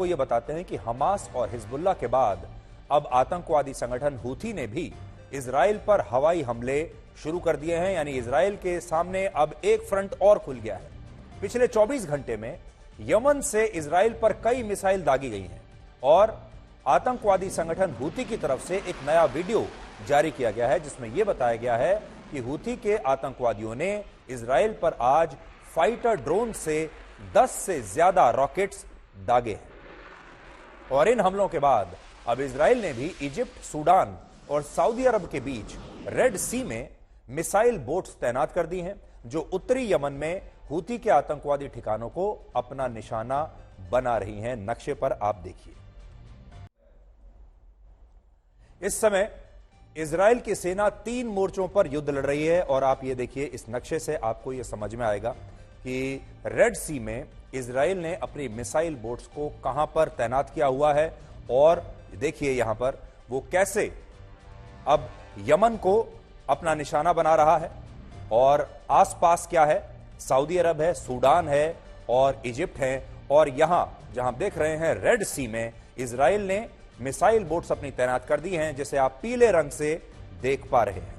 आपको यह बताते हैं कि हमास और हिजबुल्लाह के बाद अब आतंकवादी संगठन हूथी ने भी इजराइल पर हवाई हमले शुरू कर दिए हैं। यानी इजराइल के सामने अब एक फ्रंट और खुल गया है। पिछले 24 घंटे में यमन से इजराइल पर कई मिसाइल दागी गई हैं और आतंकवादी संगठन हूथी की तरफ से एक नया वीडियो जारी किया गया है जिसमें यह बताया गया है कि हूथी के आतंकवादियों ने इजराइल पर आज फाइटर ड्रोन से 10 से ज्यादा रॉकेट्स दागे हैं। और इन हमलों के बाद अब इजराइल ने भी इजिप्ट, सूडान और सऊदी अरब के बीच रेड सी में मिसाइल बोट्स तैनात कर दी हैं जो उत्तरी यमन में हूथी के आतंकवादी ठिकानों को अपना निशाना बना रही हैं। नक्शे पर आप देखिए, इस समय इजराइल की सेना 3 मोर्चों पर युद्ध लड़ रही है और आप ये देखिए, इस नक्शे से आपको यह समझ में आएगा कि रेड सी में इजराइल ने अपनी मिसाइल बोट्स को कहां पर तैनात किया हुआ है और देखिए यहां पर वो कैसे अब यमन को अपना निशाना बना रहा है। और आसपास क्या है, सऊदी अरब है, सूडान है और इजिप्ट है। और यहां जहां देख रहे हैं रेड सी में इजराइल ने मिसाइल बोट्स अपनी तैनात कर दी हैं, जिसे आप पीले रंग से देख पा रहे हैं।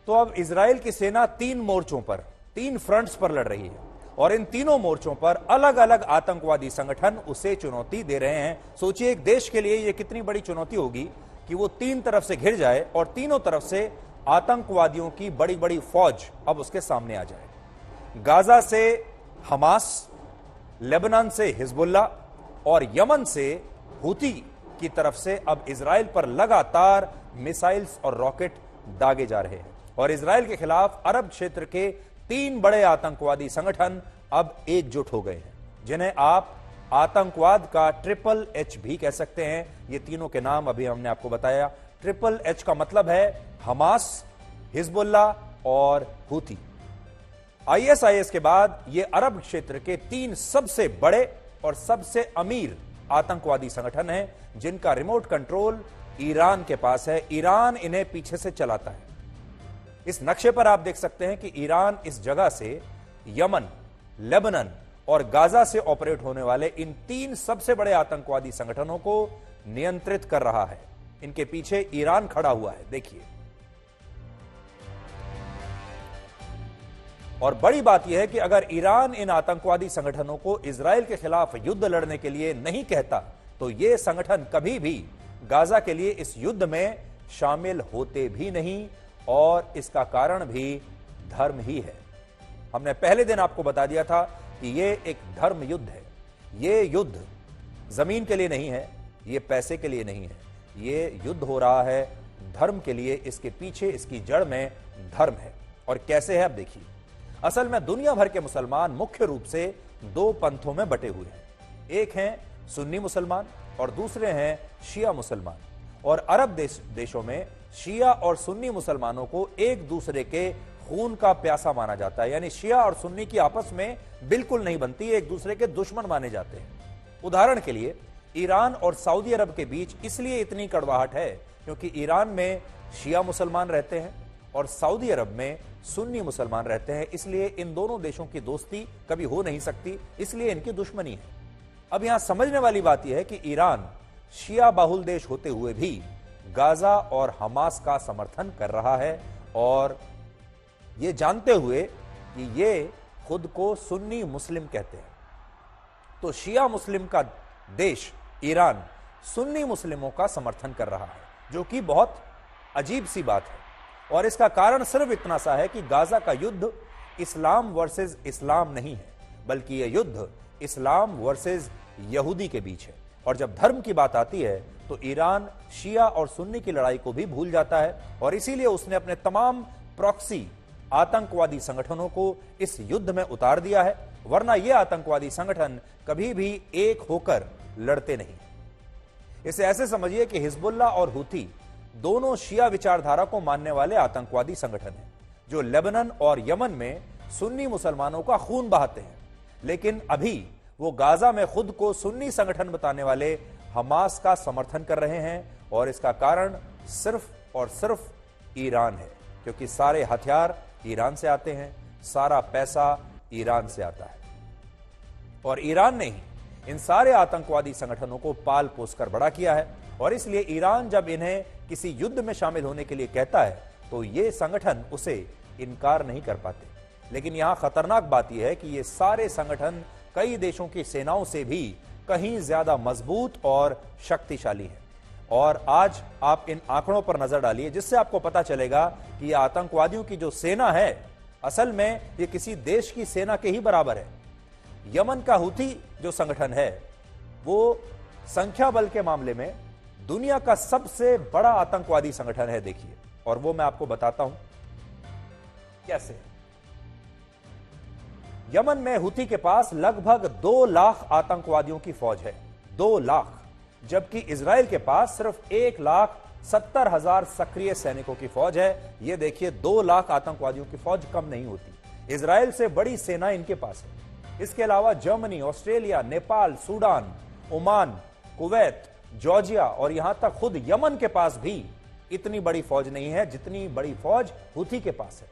तो अब इजराइल की सेना 3 मोर्चों पर, 3 फ्रंट्स पर लड़ रही है और इन तीनों मोर्चों पर अलग अलग आतंकवादी संगठन उसे चुनौती दे रहे हैं। सोचिए एक देश के लिए यह कितनी बड़ी चुनौती होगी कि वो 3 तरफ से घिर जाए और तीनों तरफ से आतंकवादियों की बड़ी बड़ी फौज अब उसके सामने आ जाए। गाजा से हमास, लेबनान से हिजबुल्लाह और यमन से हूथी की तरफ से अब इजराइल पर लगातार मिसाइल्स और रॉकेट दागे जा रहे हैं। और इजराइल के खिलाफ अरब क्षेत्र के 3 बड़े आतंकवादी संगठन अब एकजुट हो गए हैं, जिन्हें आप आतंकवाद का ट्रिपल एच भी कह सकते हैं। ये तीनों के नाम अभी हमने आपको बताया। ट्रिपल एच का मतलब है हमास, हिजबुल्लाह और हूथी। आईएसआईएस के बाद ये अरब क्षेत्र के 3 सबसे बड़े और सबसे अमीर आतंकवादी संगठन हैं, जिनका रिमोट कंट्रोल ईरान के पास है। ईरान इन्हें पीछे से चलाता है। इस नक्शे पर आप देख सकते हैं कि ईरान इस जगह से यमन, लेबनान और गाजा से ऑपरेट होने वाले इन 3 सबसे बड़े आतंकवादी संगठनों को नियंत्रित कर रहा है। इनके पीछे ईरान खड़ा हुआ है, देखिए। और बड़ी बात यह है कि अगर ईरान इन आतंकवादी संगठनों को इजराइल के खिलाफ युद्ध लड़ने के लिए नहीं कहता तो ये संगठन कभी भी गाजा के लिए इस युद्ध में शामिल होते भी नहीं। और इसका कारण भी धर्म ही है। हमने पहले दिन आपको बता दिया था कि यह एक धर्म युद्ध है। यह युद्ध जमीन के लिए नहीं है, यह पैसे के लिए नहीं है, यह युद्ध हो रहा है धर्म के लिए। इसके पीछे, इसकी जड़ में धर्म है। और कैसे है अब देखिए। असल में दुनिया भर के मुसलमान मुख्य रूप से 2 पंथों में बटे हुए हैं। एक हैं सुन्नी मुसलमान और दूसरे हैं शिया मुसलमान। और अरब देशों में शिया और सुन्नी मुसलमानों को एक दूसरे के खून का प्यासा माना जाता है। यानी शिया और सुन्नी की आपस में बिल्कुल नहीं बनती, एक दूसरे के दुश्मन माने जाते हैं। उदाहरण के लिए ईरान और सऊदी अरब के बीच इसलिए इतनी कड़वाहट है क्योंकि ईरान में शिया मुसलमान रहते हैं और सऊदी अरब में सुन्नी मुसलमान रहते हैं। इसलिए इन दोनों देशों की दोस्ती कभी हो नहीं सकती, इसलिए इनकी दुश्मनी है। अब यहां समझने वाली बात यह है कि ईरान शिया बाहुल देश होते हुए भी गाजा और हमास का समर्थन कर रहा है और यह जानते हुए कि ये खुद को सुन्नी मुस्लिम कहते हैं। तो शिया मुस्लिम का देश ईरान सुन्नी मुस्लिमों का समर्थन कर रहा है, जो कि बहुत अजीब सी बात है। और इसका कारण सिर्फ इतना सा है कि गाजा का युद्ध इस्लाम वर्सेस इस्लाम नहीं है, बल्कि यह युद्ध इस्लाम वर्सेस यहूदी के बीच है। और जब धर्म की बात आती है तो ईरान शिया और सुन्नी की लड़ाई को भी भूल जाता है और इसीलिए उसने अपने तमाम प्रॉक्सी आतंकवादी संगठनों को इस युद्ध में उतार दिया है। वरना ये आतंकवादी संगठन कभी भी एक होकर लड़ते नहीं। इसे ऐसे समझिए कि हिजबुल्लाह और हूथी दोनों शिया विचारधारा को मानने वाले आतंकवादी संगठन हैं, जो लेबनान और यमन में सुन्नी मुसलमानों का खून बहाते हैं। लेकिन अभी वो गाजा में खुद को सुन्नी संगठन बताने वाले हमास का समर्थन कर रहे हैं और इसका कारण सिर्फ और सिर्फ ईरान है, क्योंकि सारे हथियार ईरान से आते हैं, सारा पैसा ईरान से आता है। और ईरान ने ही इन सारे आतंकवादी संगठनों को पाल पोस कर बड़ा किया है। और इसलिए ईरान जब इन्हें किसी युद्ध में शामिल होने के लिए कहता है तो ये संगठन उसे इनकार नहीं कर पाते। लेकिन यहां खतरनाक बात यह है कि ये सारे संगठन कई देशों की सेनाओं से भी कहीं ज्यादा मजबूत और शक्तिशाली हैं। और आज आप इन आंकड़ों पर नजर डालिए, जिससे आपको पता चलेगा कि यह आतंकवादियों की जो सेना है असल में ये किसी देश की सेना के ही बराबर है। यमन का हूथी जो संगठन है वो संख्या बल के मामले में दुनिया का सबसे बड़ा आतंकवादी संगठन है। देखिए, और वो मैं आपको बताता हूं कैसे। यमन में हूथी के पास लगभग 2 लाख आतंकवादियों की फौज है, 2 लाख, जबकि इजराइल के पास सिर्फ 1,70,000 सक्रिय सैनिकों की फौज है। यह देखिए, 2 लाख आतंकवादियों की फौज कम नहीं होती। इजराइल से बड़ी सेना इनके पास है। इसके अलावा Germany, Australia, Nepal, Sudan, Oman, Kuwait, Georgia और यहां तक खुद यमन के पास भी इतनी बड़ी फौज नहीं है जितनी बड़ी फौज हूथी के पास है।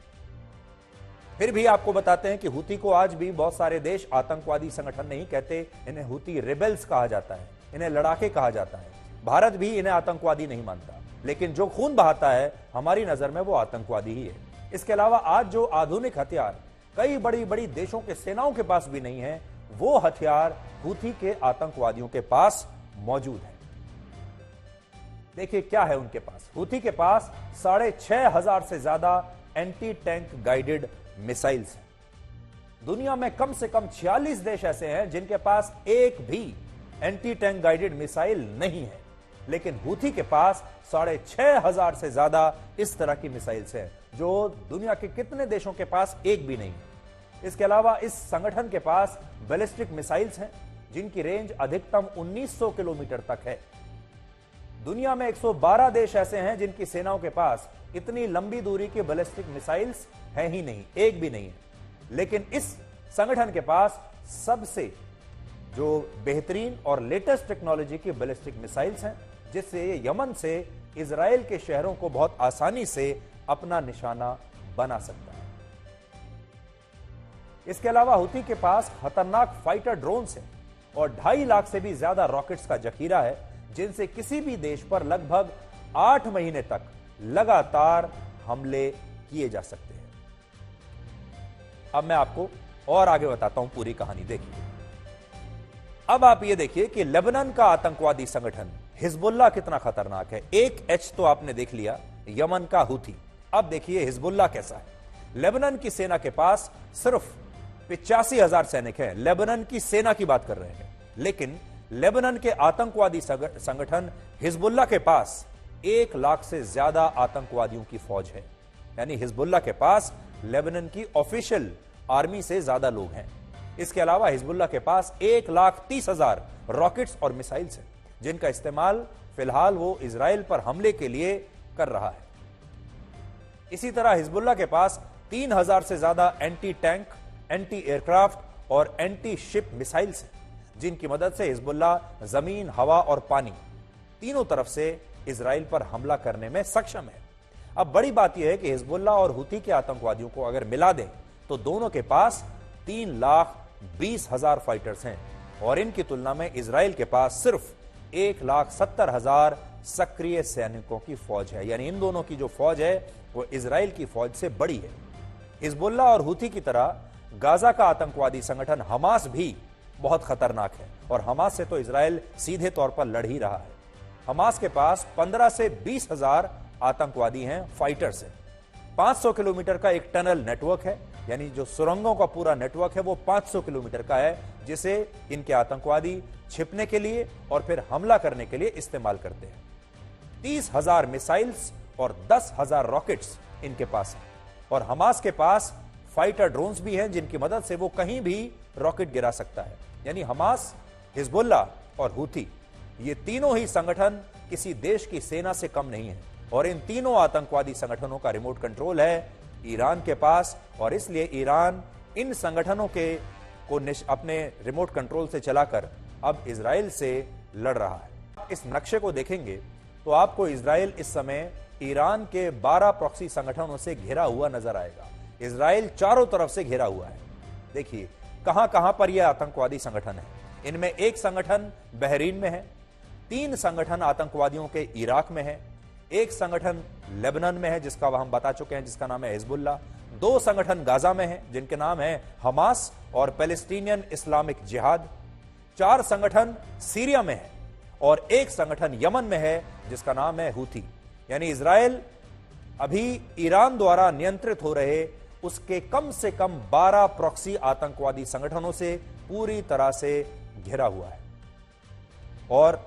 फिर भी आपको बताते हैं कि हूथी को आज भी बहुत सारे देश आतंकवादी संगठन नहीं कहते, इन्हें हूथी रिबेल्स कहा जाता है, इन्हें लड़ाके कहा जाता है। भारत भी इन्हें आतंकवादी नहीं मानता, लेकिन जो खून बहाता है हमारी नजर में वो आतंकवादी ही है। इसके अलावा आज जो आधुनिक हथियार कई बड़ी बड़ी देशों के सेनाओं के पास भी नहीं है, वो हथियार हूथी के आतंकवादियों के पास मौजूद है। देखिए क्या है उनके पास। हूथी के पास 6,500 से ज्यादा एंटी टैंक गाइडेड मिसाइल्स हैं। दुनिया में कम से कम 46 देश ऐसे हैं जिनके पास एक भी एंटी टैंक गाइडेड मिसाइल नहीं है, लेकिन हूथी के पास 6,500 से ज्यादा इस तरह की मिसाइल्स हैं, जो दुनिया के कितने देशों के पास एक भी नहीं है। इसके अलावा इस संगठन के पास बैलिस्टिक मिसाइल्स हैं जिनकी रेंज अधिकतम 1900 किलोमीटर तक है। दुनिया में 112 देश ऐसे हैं जिनकी सेनाओं के पास इतनी लंबी दूरी की बैलिस्टिक मिसाइल्स हैं ही नहीं, एक भी नहीं है। लेकिन इस संगठन के पास सबसे जो बेहतरीन और लेटेस्ट टेक्नोलॉजी की बैलिस्टिक मिसाइल्स हैं, जिससे ये यमन से इजराइल के शहरों को बहुत आसानी से अपना निशाना बना सकता है। इसके अलावा हूथी के पास खतरनाक फाइटर ड्रोन्स हैं और 2.5 लाख से भी ज्यादा रॉकेट्स का जखीरा है, जिनसे किसी भी देश पर लगभग 8 महीने तक लगातार हमले किए जा सकते हैं। अब मैं आपको और आगे बताता हूं पूरी कहानी। देखिए, अब आप ये देखिए कि लेबनान का आतंकवादी संगठन हिजबुल्लाह कितना खतरनाक है। एक एच तो आपने देख लिया, यमन का हूथी। अब देखिए हिजबुल्लाह कैसा है। लेबनान की सेना के पास सिर्फ 85,000 सैनिक हैं। लेबनान की सेना की बात कर रहे हैं, लेकिन लेबनान के आतंकवादी संगठन हिजबुल्लाह के पास 1 लाख से ज्यादा आतंकवादियों की फौज है। यानी हिजबुल्लाह के पास लेबनान की ऑफिशियल आर्मी से ज्यादा लोग हैं। इसके अलावा हिजबुल्लाह के पास 1,30,000 रॉकेट्स और मिसाइल्स हैं, जिनका इस्तेमाल फिलहाल वो इजराइल पर हमले के लिए कर रहा है। इसी तरह हिजबुल्लाह के पास 3,000 से ज्यादा एंटी टैंक, एंटी एयरक्राफ्ट और एंटी शिप मिसाइल्स हैं, जिनकी मदद से हिजबुल्लाह जमीन, हवा और पानी तीनों तरफ से इजराइल पर हमला करने में सक्षम है। अब बड़ी बात यह है कि हिजबुल्लाह और हूथी के आतंकवादियों को अगर मिला दें तो दोनों के पास 3,20,000 फाइटर्स हैं और इनकी तुलना में इजराइल के पास सिर्फ 1,70,000 सक्रिय सैनिकों की फौज है। यानी इन दोनों की जो फौज है वो इजराइल की फौज से बड़ी है। हिजबुल्लाह और हूथी की तरह गाजा का आतंकवादी संगठन हमास भी बहुत खतरनाक है और हमास से तो इजराइल सीधे तौर पर लड़ ही रहा है। हमास के पास 15 से 20,000 आतंकवादी हैं, फाइटर्स हैं। 500 किलोमीटर का एक टनल नेटवर्क है, यानी जो सुरंगों का पूरा नेटवर्क है वो 500 किलोमीटर का है, जिसे इनके आतंकवादी छिपने के लिए और फिर हमला करने के लिए इस्तेमाल करते हैं। 30,000 मिसाइल्स और 10,000 रॉकेट्स इनके पास हैं और हमास के पास फाइटर ड्रोन्स भी हैं, जिनकी मदद से वो कहीं भी रॉकेट गिरा सकता है। यानी हमास, हिजबुल्लाह और हूथी, ये तीनों ही संगठन किसी देश की सेना से कम नहीं है और इन तीनों आतंकवादी संगठनों का रिमोट कंट्रोल है ईरान के पास, और इसलिए ईरान इन संगठनों के को अपने रिमोट कंट्रोल से चलाकर अब इजराइल से लड़ रहा है। इस नक्शे को देखेंगे तो आपको इजराइल इस समय ईरान के 12 प्रॉक्सी संगठनों से घिरा हुआ नजर आएगा। इजराइल चारों तरफ से घिरा हुआ है। देखिए, कहां कहां पर यह आतंकवादी संगठन है। इनमें एक संगठन बहरीन में है, 3 संगठन आतंकवादियों के इराक में है, एक संगठन लेबनान में है जिसका हम बता चुके हैं, जिसका नाम है हिजबुल्लाह, 2 संगठन गाजा में है जिनके नाम है हमास और पैलेस्टीनियन इस्लामिक जिहाद, 4 संगठन सीरिया में है और एक संगठन यमन में है जिसका नाम है हूथी। यानी इजराइल अभी ईरान द्वारा नियंत्रित हो रहे उसके कम से कम 12 प्रॉक्सी आतंकवादी संगठनों से पूरी तरह से घिरा हुआ है। और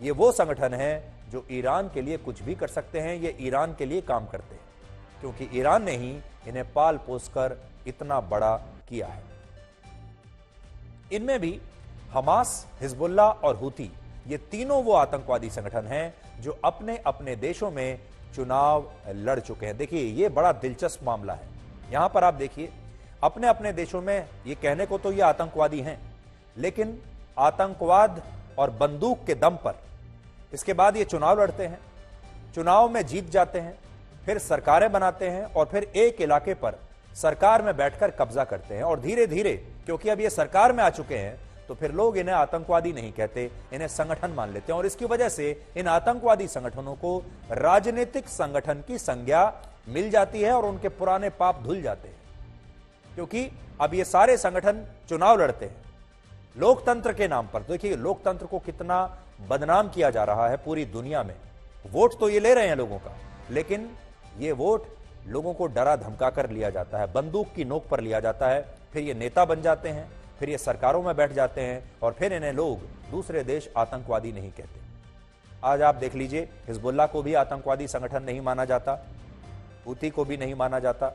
ये वो संगठन है जो ईरान के लिए कुछ भी कर सकते हैं, ये ईरान के लिए काम करते हैं क्योंकि ईरान ने ही इन्हें पाल पोस कर इतना बड़ा किया है। इनमें भी हमास, हिजबुल्लाह और हूथी, ये तीनों वो आतंकवादी संगठन हैं जो अपने अपने देशों में चुनाव लड़ चुके हैं। देखिए ये बड़ा दिलचस्प मामला है। यहां पर आप देखिए अपने अपने देशों में ये कहने को तो ये आतंकवादी हैं, लेकिन आतंकवाद और बंदूक के दम पर इसके बाद ये चुनाव लड़ते हैं, चुनाव में जीत जाते हैं, फिर सरकारें बनाते हैं और फिर एक इलाके पर सरकार में बैठकर कब्जा करते हैं। और धीरे धीरे क्योंकि अब ये सरकार में आ चुके हैं तो फिर लोग इन्हें आतंकवादी नहीं कहते, इन्हें संगठन मान लेते हैं। और इसकी वजह से इन आतंकवादी संगठनों को राजनीतिक संगठन की संज्ञा मिल जाती है और उनके पुराने पाप धुल जाते हैं, क्योंकि अब ये सारे संगठन चुनाव लड़ते हैं लोकतंत्र के नाम पर। देखिए लोकतंत्र को कितना बदनाम किया जा रहा है पूरी दुनिया में। वोट तो ये ले रहे हैं लोगों का, लेकिन ये वोट लोगों को डरा धमका कर लिया जाता है, बंदूक की नोक पर लिया जाता है, फिर ये नेता बन जाते हैं, फिर ये सरकारों में बैठ जाते हैं और फिर इन्हें लोग दूसरे देश आतंकवादी नहीं कहते। आज आप देख लीजिए हिजबुल्लाह को भी आतंकवादी संगठन नहीं माना जाता, हूथी को भी नहीं माना जाता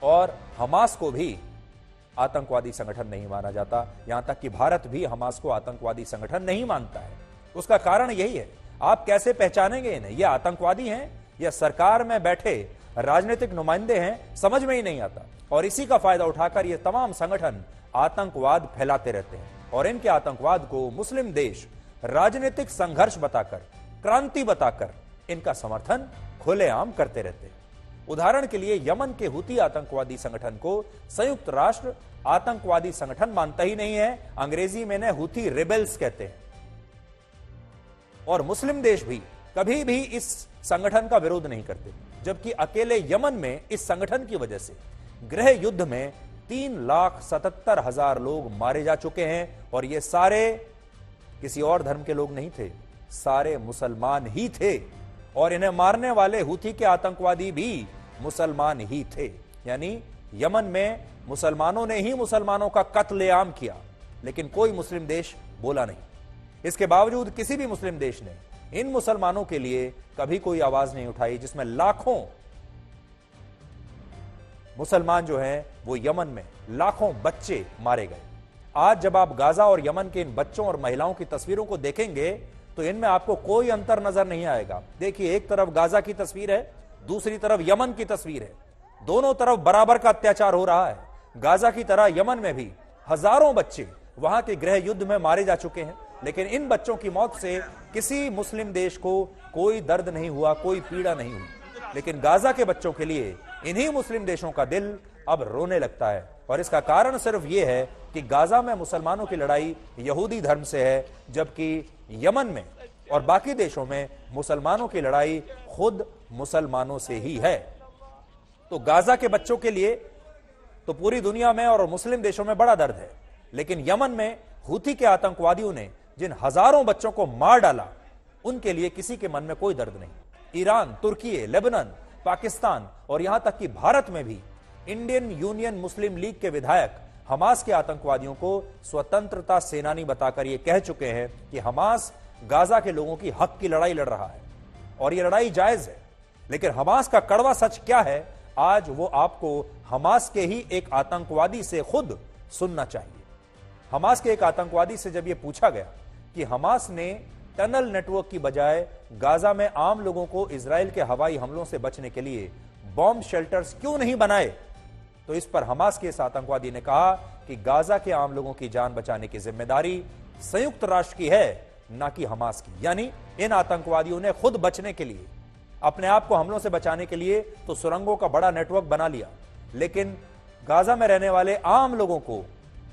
और हमास को भी आतंकवादी संगठन नहीं माना जाता। यहां तक कि भारत भी हमास को आतंकवादी संगठन नहीं मानता है। उसका कारण यही है, आप कैसे पहचानेंगे इन्हें, ये आतंकवादी हैं या सरकार में बैठे राजनीतिक नुमाइंदे हैं, समझ में ही नहीं आता। और इसी का फायदा उठाकर ये तमाम संगठन आतंकवाद फैलाते रहते हैं और इनके आतंकवाद को मुस्लिम देश राजनीतिक संघर्ष बताकर, क्रांति बताकर इनका समर्थन खुलेआम करते रहते हैं। उदाहरण के लिए यमन के हूथी आतंकवादी संगठन को संयुक्त राष्ट्र आतंकवादी संगठन मानता ही नहीं है, अंग्रेजी में इन्हें हूथी रिबेल्स कहते हैं। और मुस्लिम देश भी कभी भी इस संगठन का विरोध नहीं करते, जबकि अकेले यमन में इस संगठन की वजह से गृह युद्ध में 3,77,000 लोग मारे जा चुके हैं और ये सारे किसी और धर्म के लोग नहीं थे, सारे मुसलमान ही थे। और इन्हें मारने वाले हूथी के आतंकवादी भी मुसलमान ही थे। यानी यमन में मुसलमानों ने ही मुसलमानों का कत्लेआम किया, लेकिन कोई मुस्लिम देश बोला नहीं। इसके बावजूद किसी भी मुस्लिम देश ने इन मुसलमानों के लिए कभी कोई आवाज नहीं उठाई, जिसमें लाखों मुसलमान जो हैं वो यमन में लाखों बच्चे मारे गए। आज जब आप गाजा और यमन के इन बच्चों और महिलाओं की तस्वीरों को देखेंगे तो इनमें आपको कोई अंतर नजर नहीं आएगा। देखिए एक तरफ गाजा की तस्वीर है, दूसरी तरफ यमन की तस्वीर है, दोनों तरफ बराबर का अत्याचार हो रहा है। गाजा की तरह यमन में भी हजारों बच्चे वहां के गृह युद्ध में मारे जा चुके हैं, लेकिन इन बच्चों की मौत से किसी मुस्लिम देश को कोई दर्द नहीं हुआ, कोई पीड़ा नहीं हुई। लेकिन गाजा के बच्चों के लिए इन्हीं मुस्लिम देशों का दिल अब रोने लगता है। और इसका कारण सिर्फ यह है कि गाजा में मुसलमानों की लड़ाई यहूदी धर्म से है, जबकि यमन में और बाकी देशों में मुसलमानों की लड़ाई खुद मुसलमानों से ही है। तो गाजा के बच्चों के लिए तो पूरी दुनिया में और मुस्लिम देशों में बड़ा दर्द है, लेकिन यमन में हूथी के आतंकवादियों ने जिन हजारों बच्चों को मार डाला, उनके लिए किसी के मन में कोई दर्द नहीं। ईरान, तुर्की, लेबनान, पाकिस्तान और यहां तक कि भारत में भी इंडियन यूनियन मुस्लिम लीग के विधायक हमास के आतंकवादियों को स्वतंत्रता सेनानी बताकर यह कह चुके हैं कि हमास गाजा के लोगों की हक की लड़ाई लड़ रहा है और यह लड़ाई जायज है। लेकिन हमास का कड़वा सच क्या है, आज वो आपको हमास के ही एक आतंकवादी से खुद सुनना चाहिए। हमास के एक आतंकवादी से जब यह पूछा गया कि हमास ने टनल नेटवर्क की बजाय गाजा में आम लोगों को इजराइल के हवाई हमलों से बचने के लिए बॉम्ब शेल्टर्स क्यों नहीं बनाए, तो इस पर हमास के इस आतंकवादी ने कहा कि गाजा के आम लोगों की जान बचाने की जिम्मेदारी संयुक्त राष्ट्र की है, ना कि हमास की। यानी इन आतंकवादियों ने खुद बचने के लिए, अपने आप को हमलों से बचाने के लिए तो सुरंगों का बड़ा नेटवर्क बना लिया, लेकिन गाजा में रहने वाले आम लोगों को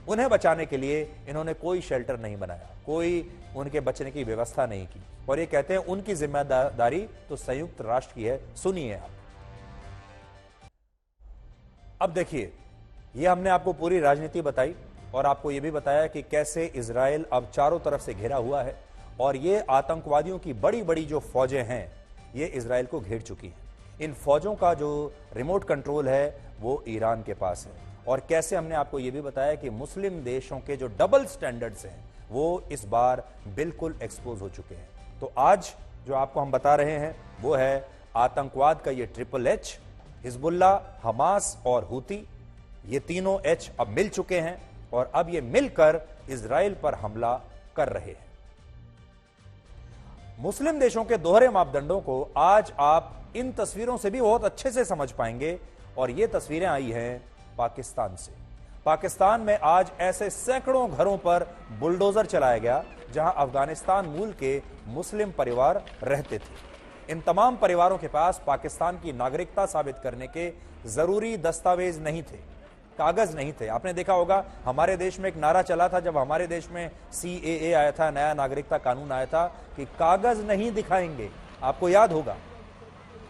उन्हें बचाने के लिए इन्होंने कोई शेल्टर नहीं बनाया, कोई उनके बचने की व्यवस्था नहीं की, और ये कहते हैं उनकी जिम्मेदारी तो संयुक्त राष्ट्र की है। सुनिए आप। अब देखिए, ये हमने आपको पूरी राजनीति बताई और आपको यह भी बताया कि कैसे इजराइल अब चारों तरफ से घिरा हुआ है और ये आतंकवादियों की बड़ी बड़ी जो फौजें हैं ये इजराइल को घेर चुकी हैं। इन फौजों का जो रिमोट कंट्रोल है वो ईरान के पास है, और कैसे हमने आपको यह भी बताया कि मुस्लिम देशों के जो डबल स्टैंडर्ड्स हैं वो इस बार बिल्कुल एक्सपोज हो चुके हैं। तो आज जो आपको हम बता रहे हैं वो है आतंकवाद का ये ट्रिपल एच, हिजबुल्लाह, हमास और हूती, ये तीनों एच अब मिल चुके हैं और अब ये मिलकर इजराइल पर हमला कर रहे हैं। मुस्लिम देशों के दोहरे मापदंडों को आज आप इन तस्वीरों से भी बहुत अच्छे से समझ पाएंगे, और ये तस्वीरें आई हैं पाकिस्तान से। पाकिस्तान में आज ऐसे सैकड़ों घरों पर बुलडोजर चलाया गया जहां अफगानिस्तान मूल के मुस्लिम परिवार रहते थे। इन तमाम परिवारों के पास पाकिस्तान की नागरिकता साबित करने के जरूरी दस्तावेज नहीं थे, कागज नहीं थे। आपने देखा होगा हमारे देश में एक नारा चला था जब हमारे देश में CAA आया था, नया नागरिकता कानून आया था, कि कागज नहीं दिखाएंगे। आपको याद होगा।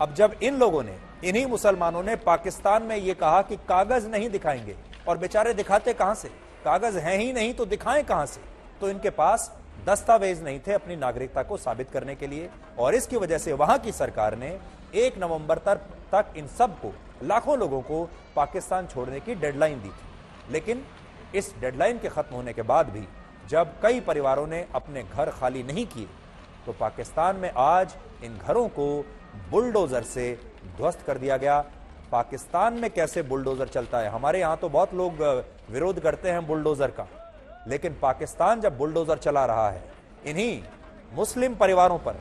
अब जब इन लोगों ने, इन्हीं मुसलमानों ने पाकिस्तान में यह कहा कि कागज नहीं दिखाएंगे, और बेचारे दिखाते कहां से, कागज हैं ही नहीं तो दिखाएं कहां से, तो इनके पास दस्तावेज नहीं थे अपनी नागरिकता को साबित करने के लिए, और इसकी वजह से वहां की सरकार ने 1 नवंबर तक इन सबको, लाखों लोगों को पाकिस्तान छोड़ने की डेडलाइन दी थी। लेकिन इस डेडलाइन के खत्म होने के बाद भी जब कई परिवारों ने अपने घर खाली नहीं किए, तो पाकिस्तान में आज इन घरों को बुलडोजर से ध्वस्त कर दिया गया। पाकिस्तान में कैसे बुलडोजर चलता है, हमारे यहां तो बहुत लोग विरोध करते हैं बुलडोजर का, लेकिन पाकिस्तान जब बुलडोजर चला रहा है इन्हीं मुस्लिम परिवारों पर,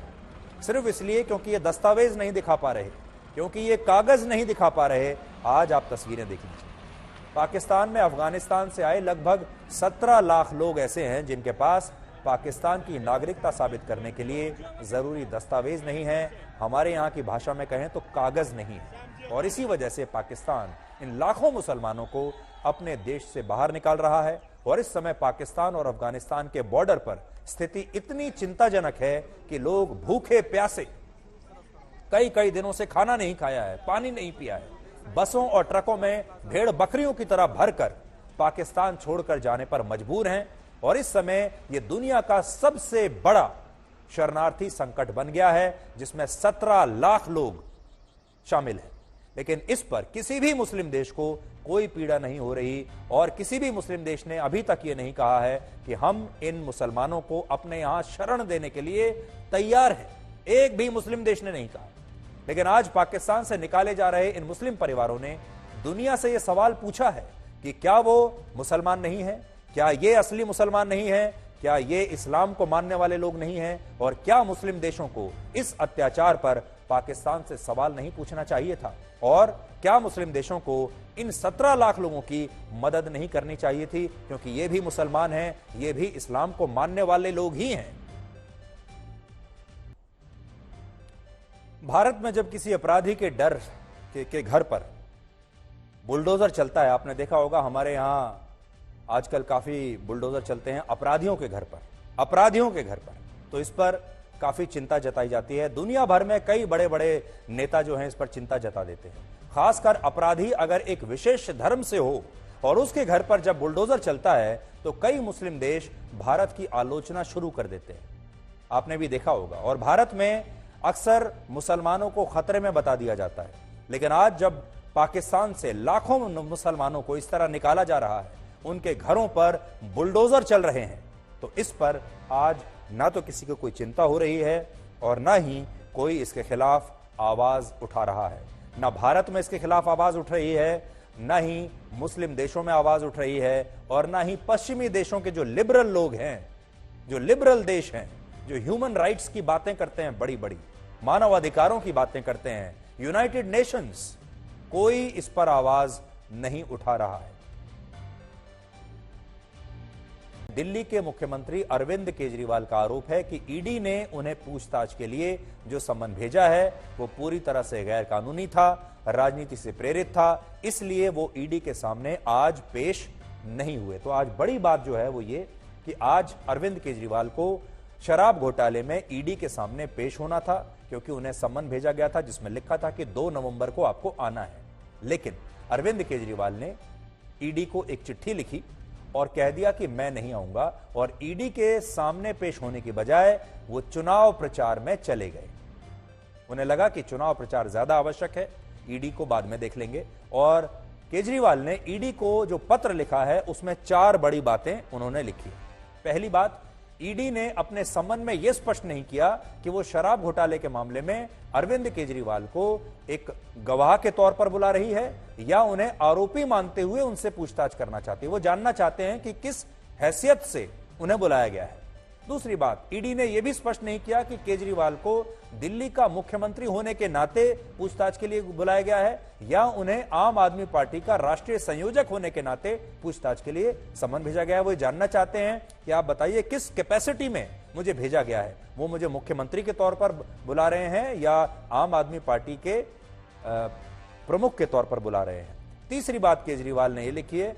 सिर्फ इसलिए क्योंकि ये दस्तावेज नहीं दिखा पा रहे, क्योंकि ये कागज नहीं दिखा पा रहे। आज आप तस्वीरें देख लीजिए। पाकिस्तान में अफगानिस्तान से आए लगभग 17 लाख लोग ऐसे हैं जिनके पास पाकिस्तान की नागरिकता साबित करने के लिए जरूरी दस्तावेज नहीं है, हमारे यहां की भाषा में कहें तो कागज नहीं है। और इसी वजह से पाकिस्तान इन लाखों मुसलमानों को अपने देश से बाहर निकाल रहा है, और इस समय पाकिस्तान और अफगानिस्तान के बॉर्डर पर स्थिति इतनी चिंताजनक है कि लोग भूखे प्यासे कई दिनों से खाना नहीं खाया है, पानी नहीं पिया है, बसों और ट्रकों में भेड़ बकरियों की तरह भरकर पाकिस्तान छोड़कर जाने पर मजबूर हैं। और इस समय यह दुनिया का सबसे बड़ा शरणार्थी संकट बन गया है जिसमें 17 लाख लोग शामिल हैं। लेकिन इस पर किसी भी मुस्लिम देश को कोई पीड़ा नहीं हो रही, और किसी भी मुस्लिम देश ने अभी तक ये नहीं कहा है कि हम इन मुसलमानों को अपने यहां शरण देने के लिए तैयार हैं। एक भी मुस्लिम देश ने नहीं कहा। लेकिन आज पाकिस्तान से निकाले जा रहे इन मुस्लिम परिवारों ने दुनिया से यह सवाल पूछा है कि क्या वो मुसलमान नहीं है, क्या ये असली मुसलमान नहीं है, क्या ये इस्लाम को मानने वाले लोग नहीं हैं, और क्या मुस्लिम देशों को इस अत्याचार पर पाकिस्तान से सवाल नहीं पूछना चाहिए था, और क्या मुस्लिम देशों को इन 17 लाख लोगों की मदद नहीं करनी चाहिए थी, क्योंकि ये भी मुसलमान हैं, ये भी इस्लाम को मानने वाले लोग ही हैं। भारत में जब किसी अपराधी के डर के घर पर बुलडोजर चलता है, आपने देखा होगा हमारे यहां आजकल काफी बुलडोजर चलते हैं अपराधियों के घर पर, तो इस पर काफी चिंता जताई जाती है। दुनिया भर में कई बड़े बड़े नेता जो हैं इस पर चिंता जता देते हैं। खासकर अपराधी अगर एक विशेष धर्म से हो और उसके घर पर जब बुलडोजर चलता है तो कई मुस्लिम देश भारत की आलोचना शुरू कर देते हैं, आपने भी देखा होगा। और भारत में अक्सर मुसलमानों को खतरे में बता दिया जाता है। लेकिन आज जब पाकिस्तान से लाखों मुसलमानों को इस तरह निकाला जा रहा है, उनके घरों पर बुलडोजर चल रहे हैं, तो इस पर आज ना तो किसी को कोई चिंता हो रही है और ना ही कोई इसके खिलाफ आवाज उठा रहा है। ना भारत में इसके खिलाफ आवाज उठ रही है, ना ही मुस्लिम देशों में आवाज उठ रही है, और ना ही पश्चिमी देशों के जो लिबरल लोग हैं, जो लिबरल देश हैं, जो ह्यूमन राइट्स की बातें करते हैं, बड़ी बड़ी मानव अधिकारों की बातें करते हैं, यूनाइटेड नेशंस, कोई इस पर आवाज नहीं उठा रहा है। दिल्ली के मुख्यमंत्री अरविंद केजरीवाल का आरोप है कि ईडी ने उन्हें पूछताछ के लिए जो सम्मन भेजा है वो पूरी तरह से गैर कानूनी था, राजनीति से प्रेरित था, इसलिए वो ईडी के सामने आज पेश नहीं हुए। तो आज बड़ी बात जो है वो ये कि आज अरविंद केजरीवाल को शराब घोटाले में ईडी के सामने पेश होना था, क्योंकि उन्हें सम्मन भेजा गया था जिसमें लिखा था कि 2 नवंबर को आपको आना है। लेकिन अरविंद केजरीवाल ने ईडी को एक चिट्ठी लिखी और कह दिया कि मैं नहीं आऊंगा, और ईडी के सामने पेश होने की बजाय वो चुनाव प्रचार में चले गए। उन्हें लगा कि चुनाव प्रचार ज्यादा आवश्यक है, ईडी को बाद में देख लेंगे। और केजरीवाल ने ईडी को जो पत्र लिखा है उसमें 4 बड़ी बातें उन्होंने लिखी। पहली बात, ईडी ने अपने सम्मन में यह स्पष्ट नहीं किया कि वो शराब घोटाले के मामले में अरविंद केजरीवाल को एक गवाह के तौर पर बुला रही है या उन्हें आरोपी मानते हुए उनसे पूछताछ करना चाहती है। वो जानना चाहते हैं कि किस हैसियत से उन्हें बुलाया गया है। दूसरी बात, ईडी ने यह भी स्पष्ट नहीं किया कि केजरीवाल को दिल्ली का मुख्यमंत्री होने के नाते पूछताछ के लिए बुलाया गया है या उन्हें आम आदमी पार्टी का राष्ट्रीय संयोजक होने के नाते पूछताछ के लिए सम्मन भेजा गया है। वो जानना चाहते हैं कि आप बताइए किस कैपेसिटी में मुझे भेजा गया है, वो मुझे मुख्यमंत्री के तौर पर बुला रहे हैं या आम आदमी पार्टी के प्रमुख के तौर पर बुला रहे हैं। तीसरी बात केजरीवाल ने यह लिखी है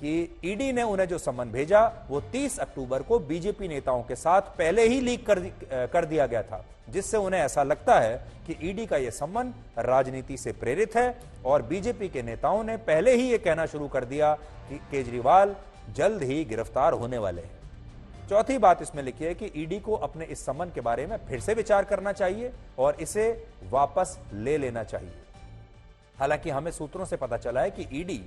कि ईडी ने उन्हें जो सम्मन भेजा वो 30 अक्टूबर को बीजेपी नेताओं के साथ पहले ही लीक कर दिया गया था, जिससे उन्हें ऐसा लगता है कि ईडी का यह सम्मन राजनीति से प्रेरित है और बीजेपी के नेताओं ने पहले ही यह कहना शुरू कर दिया कि केजरीवाल जल्द ही गिरफ्तार होने वाले हैं। चौथी बात इसमें लिखी है कि ईडी को अपने इस सम्मन के बारे में फिर से विचार करना चाहिए और इसे वापस ले लेना चाहिए। हालांकि हमें सूत्रों से पता चला है कि ईडी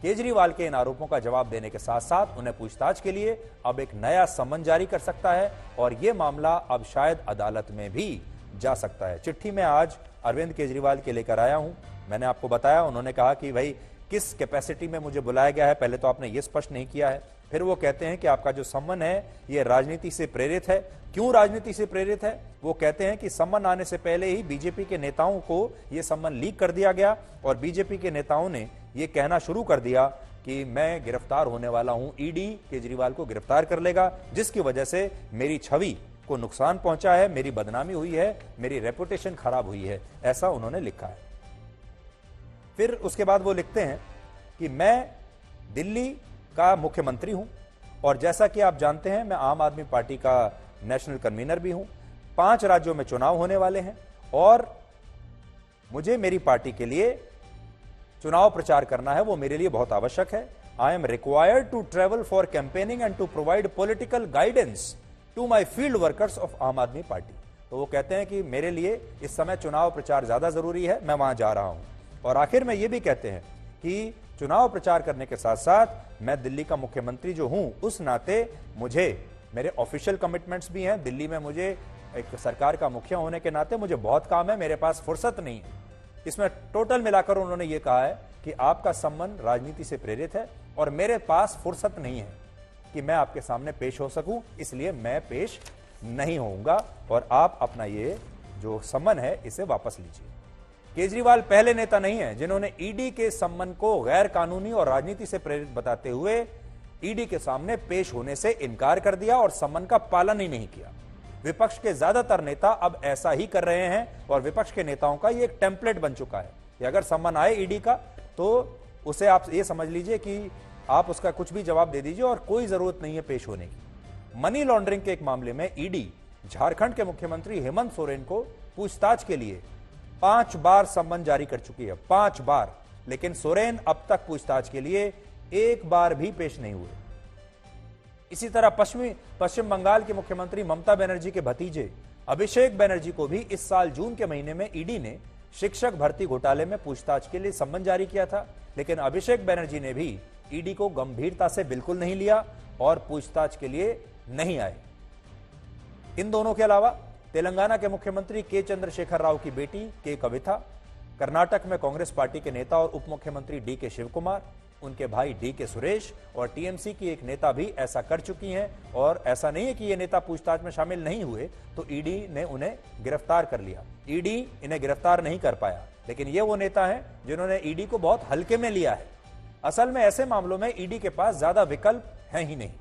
केजरीवाल के इन आरोपों का जवाब देने के साथ साथ उन्हें पूछताछ के लिए अब एक नया सम्मन जारी कर सकता है और यह मामला अब शायद अदालत में भी जा सकता है। चिट्ठी में आज अरविंद केजरीवाल के लेकर आया हूं। मैंने आपको बताया, उन्होंने कहा कि भाई किस कैपेसिटी में मुझे बुलाया गया है, पहले तो आपने यह स्पष्ट नहीं किया है। फिर वो कहते हैं कि आपका जो सम्मन है यह राजनीति से प्रेरित है। क्यों राजनीति से प्रेरित है? वो कहते हैं कि सम्मन आने से पहले ही बीजेपी के नेताओं को यह सम्मन लीक कर दिया गया और बीजेपी के नेताओं ने यह कहना शुरू कर दिया कि मैं गिरफ्तार होने वाला हूं, ईडी केजरीवाल को गिरफ्तार कर लेगा, जिसकी वजह से मेरी छवि को नुकसान पहुंचा है, मेरी बदनामी हुई है, मेरी रेपुटेशन खराब हुई है, ऐसा उन्होंने लिखा है। फिर उसके बाद वो लिखते हैं कि मैं दिल्ली का मुख्यमंत्री हूं और जैसा कि आप जानते हैं मैं आम आदमी पार्टी का नेशनल कन्वीनर भी हूं। 5 राज्यों में चुनाव होने वाले हैं और मुझे मेरी पार्टी के लिए चुनाव प्रचार करना है, वो मेरे लिए बहुत आवश्यक है। I am required to travel for campaigning and to provide political guidance to my field workers of Aam Aadmi party. तो वो कहते हैं कि मेरे लिए इस समय चुनाव प्रचार ज्यादा जरूरी है, मैं वहां जा रहा हूं। और आखिर में ये भी कहते हैं कि चुनाव प्रचार करने के साथ साथ मैं दिल्ली का मुख्यमंत्री जो हूं उस नाते मुझे मेरे ऑफिशियल कमिटमेंट्स भी हैं। दिल्ली में मुझे एक सरकार का मुखिया होने के नाते मुझे बहुत काम है, मेरे पास फुर्सत नहीं है। इसमें टोटल मिलाकर उन्होंने ये कहा है कि आपका सम्मन राजनीति से प्रेरित है और मेरे पास फुर्सत नहीं है कि मैं आपके सामने पेश हो सकूं, इसलिए मैं पेश नहीं होऊंगा और आप अपना ये जो सम्मन है इसे वापस लीजिए। केजरीवाल पहले नेता नहीं है जिन्होंने ईडी के सम्मन को गैर कानूनी और राजनीति से प्रेरित बताते हुए ईडी के सामने पेश होने से इनकार कर दिया और सम्मन का पालन ही नहीं किया। विपक्ष के ज्यादातर नेता अब ऐसा ही कर रहे हैं और विपक्ष के नेताओं का ये एक टेम्पलेट बन चुका है कि अगर सम्मन आए ईडी का तो उसे आप ये समझ लीजिए कि आप उसका कुछ भी जवाब दे दीजिए और कोई जरूरत नहीं है पेश होने की। मनी लॉन्ड्रिंग के एक मामले में ईडी झारखंड के मुख्यमंत्री हेमंत सोरेन को पूछताछ के लिए 5 बार सम्मन जारी कर चुकी है, 5 बार, लेकिन सोरेन अब तक पूछताछ के लिए एक बार भी पेश नहीं हुए। इसी तरह पश्चिम बंगाल के मुख्यमंत्री ममता बनर्जी के भतीजे अभिषेक बनर्जी को भी इस साल जून के महीने में ईडी ने शिक्षक भर्ती घोटाले में पूछताछ के लिए सम्मन जारी किया था, लेकिन अभिषेक बनर्जी ने भी ईडी को गंभीरता से बिल्कुल नहीं लिया और पूछताछ के लिए नहीं आए। इन दोनों के अलावा तेलंगाना के मुख्यमंत्री के चंद्रशेखर राव की बेटी के कविता, कर्नाटक में कांग्रेस पार्टी के नेता और उप मुख्यमंत्री डी के शिवकुमार, उनके भाई डी के सुरेश और टीएमसी की एक नेता भी ऐसा कर चुकी हैं। और ऐसा नहीं है कि ये नेता पूछताछ में शामिल नहीं हुए तो ईडी ने उन्हें गिरफ्तार कर लिया। ईडी इन्हें गिरफ्तार नहीं कर पाया, लेकिन ये वो नेता हैं जिन्होंने ईडी को बहुत हल्के में लिया है। असल में ऐसे मामलों में ईडी के पास ज्यादा विकल्प है ही नहीं।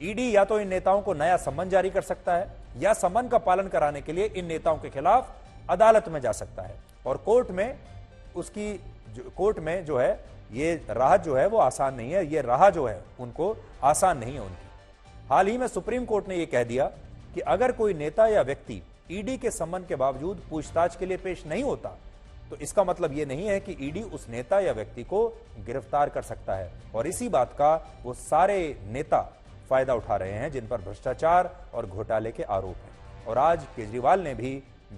ईडी या तो इन नेताओं को नया सम्मन जारी कर सकता है या सम्मन का पालन कराने के लिए इन नेताओं के खिलाफ अदालत में जा सकता है और कोर्ट में जो है ये राह जो है वो आसान नहीं है, ये राह जो है उनको आसान नहीं है उनकी। हाल ही में सुप्रीम कोर्ट ने यह कह दिया कि अगर कोई नेता या व्यक्ति ईडी के सम्मन के बावजूद पूछताछ के लिए पेश नहीं होता तो इसका मतलब यह नहीं है कि ईडी उस नेता या व्यक्ति को गिरफ्तार कर सकता है। और इसी बात का वो सारे नेता फायदा उठा रहे हैं जिन पर भ्रष्टाचार और घोटाले के आरोप हैं। और आज केजरीवाल ने भी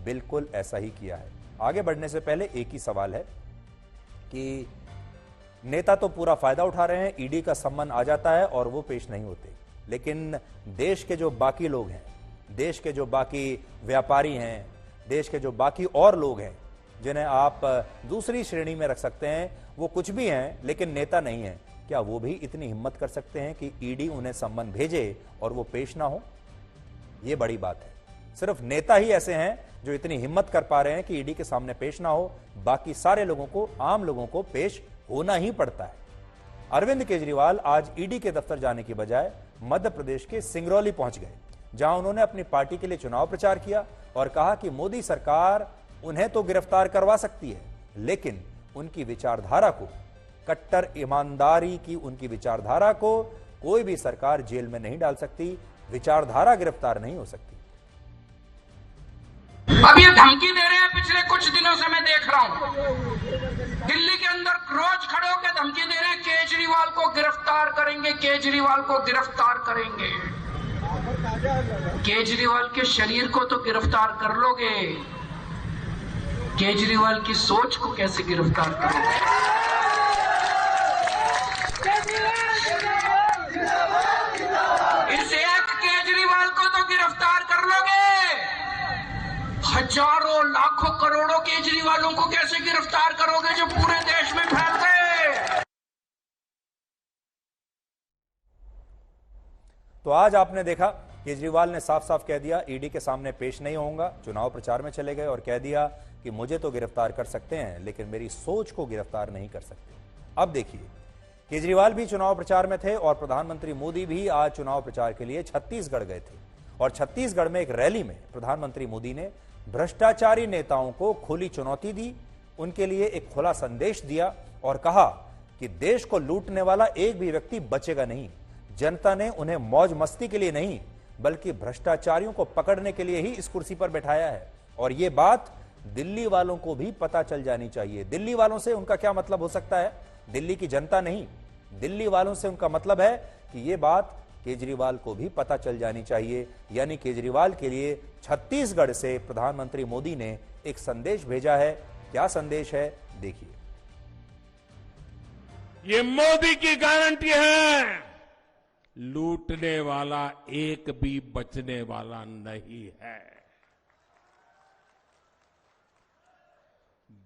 बिल्कुल ऐसा ही किया है। आगे बढ़ने से पहले एक ही सवाल है कि नेता तो पूरा फायदा उठा रहे हैं, ईडी का सम्मन आ जाता है और वो पेश नहीं होते, लेकिन देश के जो बाकी लोग हैं, देश के जो बाकी व्यापारी हैं, देश के जो बाकी और लोग हैं जिन्हें आप दूसरी श्रेणी में रख सकते हैं, वो कुछ भी हैं लेकिन नेता नहीं है, क्या वो भी इतनी हिम्मत कर सकते हैं कि ईडी उन्हें सम्मन भेजे और वो पेश ना हो? ये बड़ी बात है। सिर्फ नेता ही ऐसे हैं जो इतनी हिम्मत कर पा रहे हैं कि ईडी के सामने पेश ना हो, बाकी सारे लोगों को, आम लोगों को पेश होना ही पड़ता है। अरविंद केजरीवाल आज ईडी के दफ्तर जाने की बजाय मध्य प्रदेश के सिंगरौली पहुंच गए, जहां उन्होंने अपनी पार्टी के लिए चुनाव प्रचार किया और कहा कि मोदी सरकार उन्हें तो गिरफ्तार करवा सकती है, लेकिन उनकी विचारधारा को, कट्टर ईमानदारी की उनकी विचारधारा को कोई भी सरकार जेल में नहीं डाल सकती, विचारधारा गिरफ्तार नहीं हो सकती। अब ये धमकी दे रहे हैं, पिछले कुछ दिनों से मैं देख रहा हूं, दिल्ली के अंदर रोज खड़े होकर धमकी दे रहे हैं, केजरीवाल को गिरफ्तार करेंगे, केजरीवाल को गिरफ्तार करेंगे। केजरीवाल के शरीर को तो गिरफ्तार कर लोगे, केजरीवाल की सोच को कैसे गिरफ्तार करोगे? इस एक केजरीवाल को तो गिरफ्तार कर लोगे, हजारों लाखों करोड़ों केजरीवालों को कैसे गिरफ्तार करोगे जो पूरे देश में फैल गए? तो आज आपने देखा केजरीवाल ने साफ साफ कह दिया ईडी के सामने पेश नहीं होऊंगा, चुनाव प्रचार में चले गए और कह दिया कि मुझे तो गिरफ्तार कर सकते हैं लेकिन मेरी सोच को गिरफ्तार नहीं कर सकते। अब देखिए, केजरीवाल भी चुनाव प्रचार में थे और प्रधानमंत्री मोदी भी आज चुनाव प्रचार के लिए छत्तीसगढ़ गए थे और छत्तीसगढ़ में एक रैली में प्रधानमंत्री मोदी ने भ्रष्टाचारी नेताओं को खुली चुनौती दी, उनके लिए एक खुला संदेश दिया और कहा कि देश को लूटने वाला एक भी व्यक्ति बचेगा नहीं। जनता ने उन्हें मौज मस्ती के लिए नहीं बल्कि भ्रष्टाचारियों को पकड़ने के लिए ही इस कुर्सी पर बैठाया है। और यह बात दिल्ली वालों को भी पता चल जानी चाहिए। दिल्ली वालों से उनका क्या मतलब हो सकता है? दिल्ली की जनता नहीं, दिल्ली वालों से उनका मतलब है कि यह बात केजरीवाल को भी पता चल जानी चाहिए। यानी केजरीवाल के लिए छत्तीसगढ़ से प्रधानमंत्री मोदी ने एक संदेश भेजा है। क्या संदेश है, देखिए। ये मोदी की गारंटी है, लूटने वाला एक भी बचने वाला नहीं है।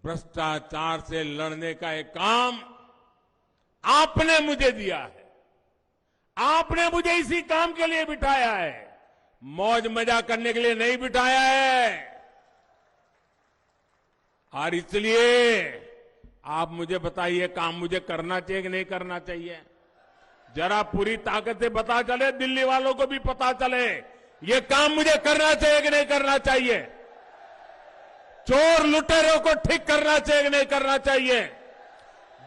भ्रष्टाचार से लड़ने का एक काम आपने मुझे दिया है, आपने मुझे इसी काम के लिए बिठाया है, मौज मजा करने के लिए नहीं बिठाया है। और इसलिए आप मुझे बताइए, काम मुझे करना चाहिए कि नहीं करना चाहिए? जरा पूरी ताकत से पता चले, दिल्ली वालों को भी पता चले, ये काम मुझे करना चाहिए कि नहीं करना चाहिए? चोर लुटेरों को ठीक करना चाहिए कि नहीं करना चाहिए?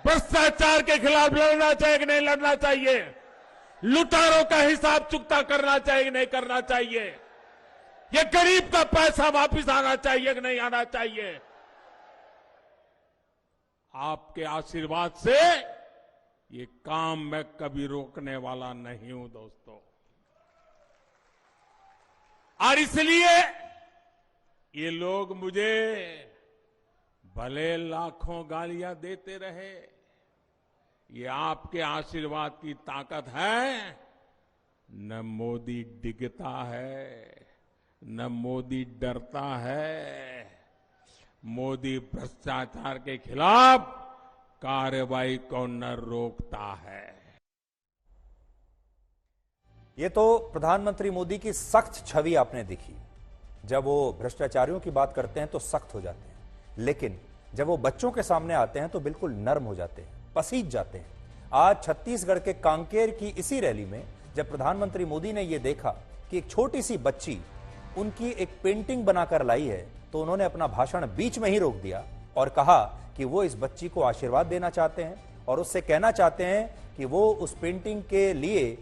भ्रष्टाचार के खिलाफ लड़ना चाहिए कि नहीं लड़ना चाहिए? लुटेरों का हिसाब चुकता करना चाहिए कि नहीं करना चाहिए? ये गरीब का पैसा वापस आना चाहिए कि नहीं आना चाहिए? आपके आशीर्वाद से ये काम मैं कभी रोकने वाला नहीं हूं दोस्तों। और इसलिए ये लोग मुझे भले लाखों गालियां देते रहे, ये आपके आशीर्वाद की ताकत है। न मोदी डिगता है, न मोदी डरता है। मोदी भ्रष्टाचार के खिलाफ कार्रवाई को न रोकता है। ये तो प्रधानमंत्री मोदी की सख्त छवि आपने देखी। जब वो भ्रष्टाचारियों की बात करते हैं तो सख्त हो जाते हैं, लेकिन जब वो बच्चों के सामने आते हैं तो बिल्कुल नर्म हो जाते हैं, पसीज जाते हैं। आज छत्तीसगढ़ के कांकेर की इसी रैली में जब प्रधानमंत्री मोदी ने यह देखा कि एक छोटी सी बच्ची उनकी एक पेंटिंग बनाकर लाई है, तो उन्होंने अपना भाषण बीच में ही रोक दिया और कहा कि वो इस बच्ची को आशीर्वाद देना चाहते हैं और उससे कहना चाहते हैं कि वो उस पेंटिंग के लिए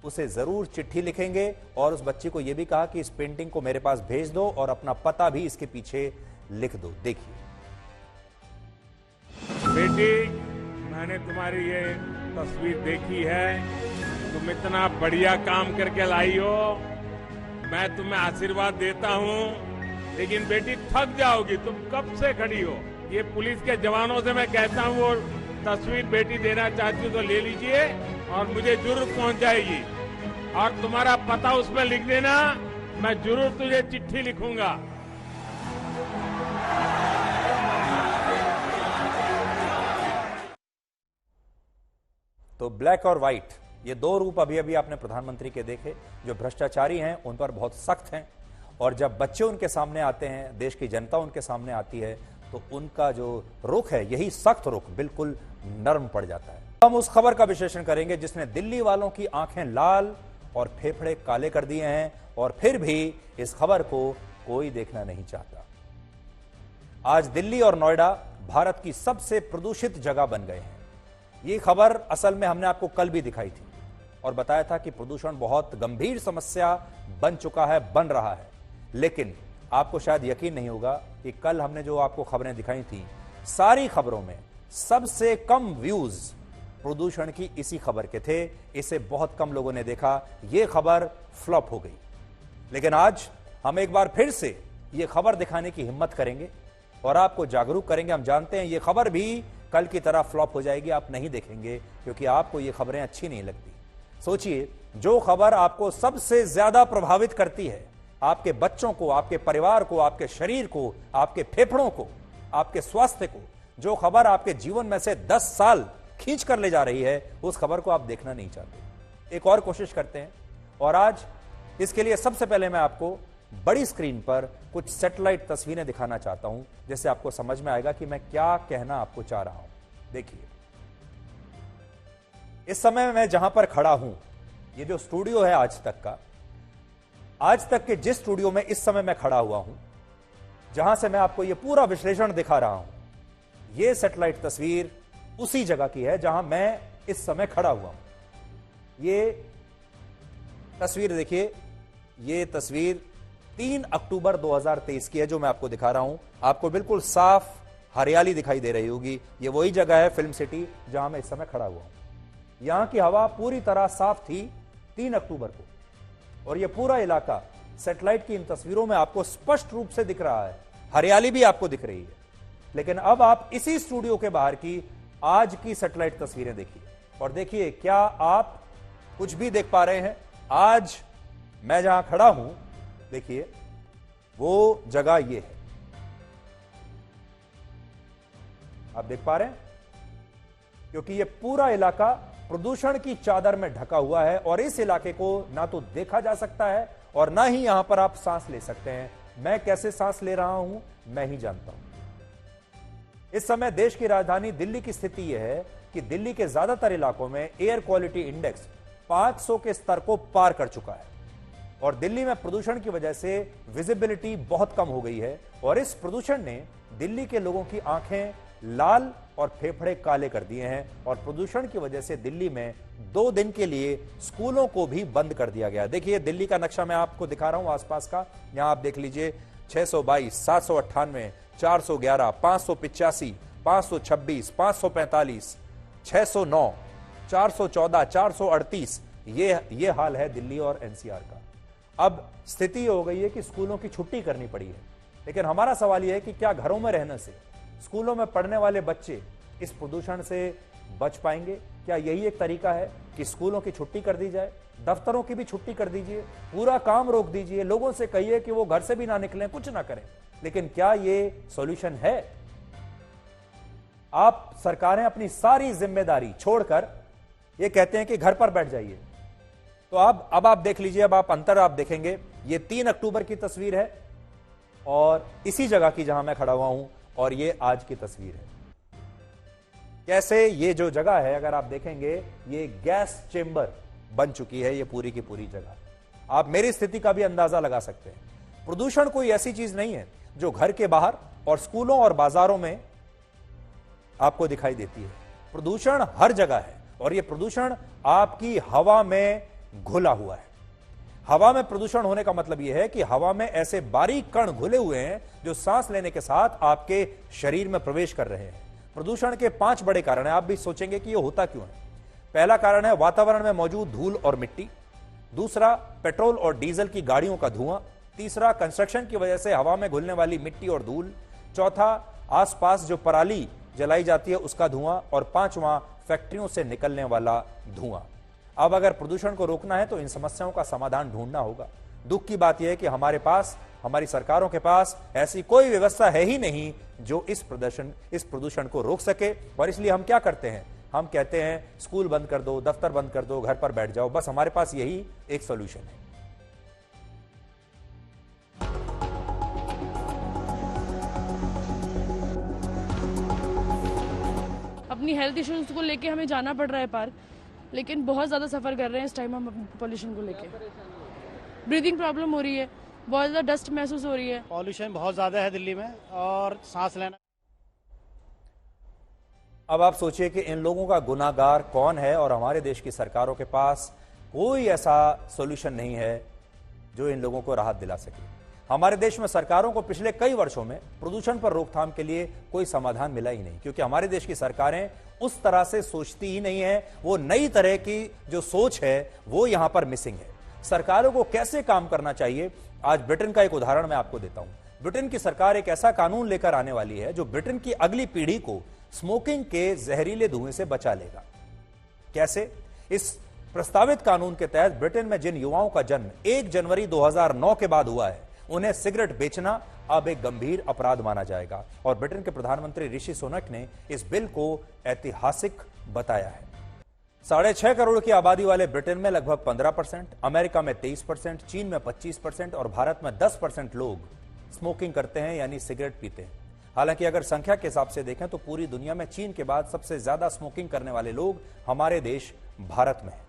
उसे जरूर चिट्ठी लिखेंगे और उस बच्ची को यह भी कहा कि इस पेंटिंग को मेरे पास भेज दो और अपना पता भी इसके पीछे लिख दो। देखिए। बेटी, मैंने तुम्हारी ये तस्वीर देखी है, तुम इतना बढ़िया काम करके लाई हो, मैं तुम्हें आशीर्वाद देता हूं, लेकिन बेटी थक जाओगी, तुम कब से खड़ी हो। ये पुलिस के जवानों से मैं कहता हूं, वो तस्वीर बेटी देना चाहती हो तो ले लीजिए और मुझे जरूर पहुंच जाएगी, और तुम्हारा पता उसमें लिख देना, मैं जरूर तुझे चिट्ठी लिखूंगा। तो ब्लैक और व्हाइट, ये दो रूप अभी अभी आपने प्रधानमंत्री के देखे, जो भ्रष्टाचारी हैं उन पर बहुत सख्त हैं, और जब बच्चे उनके सामने आते हैं, देश की जनता उनके सामने आती है, तो उनका जो रुख है, यही सख्त रुख बिल्कुल नरम पड़ जाता है। हम उस खबर का विश्लेषण करेंगे जिसने दिल्ली वालों की आंखें लाल और फेफड़े काले कर दिए हैं, और फिर भी इस खबर को कोई देखना नहीं चाहता। आज दिल्ली और नोएडा भारत की सबसे प्रदूषित जगह बन गए हैं। ये खबर असल में हमने आपको कल भी दिखाई थी और बताया था कि प्रदूषण बहुत गंभीर समस्या बन चुका है, बन रहा है। लेकिन आपको शायद यकीन नहीं होगा कि कल हमने जो आपको खबरें दिखाई थी, सारी खबरों में सबसे कम व्यूज प्रदूषण की इसी खबर के थे। इसे बहुत कम लोगों ने देखा, यह खबर फ्लॉप हो गई। लेकिन आज हम एक बार फिर से यह खबर दिखाने की हिम्मत करेंगे और आपको जागरूक करेंगे। हम जानते हैं यह खबर भी कल की तरह फ्लॉप हो जाएगी, आप नहीं देखेंगे क्योंकि आपको ये खबरें अच्छी नहीं लगती। सोचिए, जो खबर आपको सबसे ज्यादा प्रभावित करती है, आपके बच्चों को, आपके परिवार को, आपके शरीर को, आपके फेफड़ों को, आपके स्वास्थ्य को, जो खबर आपके जीवन में से 10 साल खींच कर ले जा रही है, उस खबर को आप देखना नहीं चाहते। एक और कोशिश करते हैं, और आज इसके लिए सबसे पहले मैं आपको बड़ी स्क्रीन पर कुछ सैटेलाइट तस्वीरें दिखाना चाहता हूं, जिससे आपको समझ में आएगा कि मैं क्या कहना आपको चाह रहा हूं। देखिए, इस समय मैं जहां पर खड़ा हूं, ये जो स्टूडियो है आज तक का, आज तक के जिस स्टूडियो में इस समय मैं खड़ा हुआ हूं, जहां से मैं आपको ये पूरा विश्लेषण दिखा रहा हूं, ये सैटेलाइट तस्वीर उसी जगह की है जहां मैं इस समय खड़ा हुआ हूं। ये तस्वीर देखिए, ये तस्वीर 3 अक्टूबर 2023 की है जो मैं आपको दिखा रहा हूं। आपको बिल्कुल साफ हरियाली दिखाई दे रही होगी। ये वही जगह है, फिल्म सिटी, जहां मैं इस समय खड़ा हुआ हूं। यहां की हवा पूरी तरह साफ थी 3 अक्टूबर को, और यह पूरा इलाका सैटेलाइट की इन तस्वीरों में आपको स्पष्ट रूप से दिख रहा है, हरियाली भी आपको दिख रही है। लेकिन अब आप इसी स्टूडियो के बाहर की आज की सैटेलाइट तस्वीरें देखिए, और देखिए क्या आप कुछ भी देख पा रहे हैं। आज मैं जहां खड़ा हूं, देखिए वो जगह ये है, आप देख पा रहे हैं, क्योंकि ये पूरा इलाका प्रदूषण की चादर में ढका हुआ है, और इस इलाके को ना तो देखा जा सकता है और ना ही यहां पर आप सांस ले सकते हैं। मैं कैसे सांस ले रहा हूं, मैं ही जानता हूं। इस समय देश की राजधानी दिल्ली की स्थिति यह है कि दिल्ली के ज्यादातर इलाकों में एयर क्वालिटी इंडेक्स 500 के स्तर को पार कर चुका है, और दिल्ली में प्रदूषण की वजह से विजिबिलिटी बहुत कम हो गई है, और इस प्रदूषण ने दिल्ली के लोगों की आंखें लाल और फेफड़े काले कर दिए हैं, और प्रदूषण की वजह से दिल्ली में 2 दिन के लिए स्कूलों को भी बंद कर दिया गया। देखिए दिल्ली का नक्शा मैं आपको दिखा रहा हूं आसपास का, यहां आप देख लीजिए 622, 798, 411, 585, 526, 545, 609, 414, 438, ये हाल है दिल्ली और एनसीआर का। अब स्थिति हो गई है कि स्कूलों की छुट्टी करनी पड़ी है, लेकिन हमारा सवाल यह है कि क्या घरों में रहने से स्कूलों में पढ़ने वाले बच्चे इस प्रदूषण से बच पाएंगे? क्या यही एक तरीका है कि स्कूलों की छुट्टी कर दी जाए, दफ्तरों की भी छुट्टी कर दीजिए, पूरा काम रोक दीजिए, लोगों से कहिए कि वो घर से भी ना निकलें, कुछ ना करें? लेकिन क्या ये सॉल्यूशन है? आप सरकारें अपनी सारी जिम्मेदारी छोड़कर ये कहते हैं कि घर पर बैठ जाइए। तो अब आप देख लीजिए, अब आप अंतर आप देखेंगे। ये 3 अक्टूबर की तस्वीर है और इसी जगह की जहां मैं खड़ा हुआ हूं, और ये आज की तस्वीर है। कैसे ये जो जगह है, अगर आप देखेंगे, ये गैस चेंबर बन चुकी है, ये पूरी की पूरी जगह। आप मेरी स्थिति का भी अंदाजा लगा सकते हैं। प्रदूषण कोई ऐसी चीज नहीं है जो घर के बाहर और स्कूलों और बाजारों में आपको दिखाई देती है। प्रदूषण हर जगह है और यह प्रदूषण आपकी हवा में घुला हुआ है। हवा में प्रदूषण होने का मतलब यह है कि हवा में ऐसे बारीक कण घुले हुए हैं जो सांस लेने के साथ आपके शरीर में प्रवेश कर रहे हैं। प्रदूषण के 5 बड़े कारण हैं। आप भी सोचेंगे कि यह होता क्यों है। पहला कारण है वातावरण में मौजूद धूल और मिट्टी। दूसरा, पेट्रोल और डीजल की गाड़ियों का धुआं। तीसरा, कंस्ट्रक्शन की वजह से हवा में घुलने वाली मिट्टी और धूल। चौथा, आसपास जो पराली जलाई जाती है उसका धुआं। और पांचवां, फैक्ट्रियों से निकलने वाला धुआं। अब अगर प्रदूषण को रोकना है तो इन समस्याओं का समाधान ढूंढना होगा। दुख की बात यह है कि हमारे पास, हमारी सरकारों के पास ऐसी कोई व्यवस्था है ही नहीं जो इस प्रदूषण को रोक सके। और इसलिए हम क्या करते हैं, हम कहते हैं स्कूल बंद कर दो, दफ्तर बंद कर दो, घर पर बैठ जाओ। बस हमारे पास यही एक सॉल्यूशन है। अपनी हेल्थ इश्यूज को लेके हमें जाना पड़ रहा है पार्क, लेकिन बहुत ज़्यादा सफ़र कर रहे हैं इस टाइम हम पॉल्यूशन को लेके। ब्रीदिंग प्रॉब्लम हो रही है, बहुत ज़्यादा डस्ट महसूस हो रही है। पॉल्यूशन बहुत ज़्यादा है दिल्ली में और सांस लेना। अब आप सोचिए कि इन लोगों का गुनाहगार कौन है और हमारे देश की सरकारों के पास कोई ऐसा सॉल्यूशन नहीं है जो इन लोगों को राहत दिला सके। हमारे देश में सरकारों को पिछले कई वर्षों में प्रदूषण पर रोकथाम के लिए कोई समाधान मिला ही नहीं, क्योंकि हमारे देश की सरकारें उस तरह से सोचती ही नहीं है। वो नई तरह की जो सोच है वो यहां पर मिसिंग है। सरकारों को कैसे काम करना चाहिए, आज ब्रिटेन का एक उदाहरण मैं आपको देता हूं। ब्रिटेन की सरकार एक ऐसा कानून लेकर आने वाली है जो ब्रिटेन की अगली पीढ़ी को स्मोकिंग के जहरीले धुएं से बचा लेगा। कैसे? इस प्रस्तावित कानून के तहत ब्रिटेन में जिन युवाओं का जन्म 1 जनवरी 2009 के बाद हुआ है, उन्हें सिगरेट बेचना अब एक गंभीर अपराध माना जाएगा। और ब्रिटेन के प्रधानमंत्री ऋषि सुनक ने इस बिल को ऐतिहासिक बताया है। 6.5 करोड़ की आबादी वाले ब्रिटेन में लगभग 15%, अमेरिका में 23%, चीन में 25% और भारत में 10% लोग स्मोकिंग करते हैं, यानी सिगरेट पीते हैं। हालांकि अगर संख्या के हिसाब से देखें तो पूरी दुनिया में चीन के बाद सबसे ज्यादा स्मोकिंग करने वाले लोग हमारे देश भारत में हैं।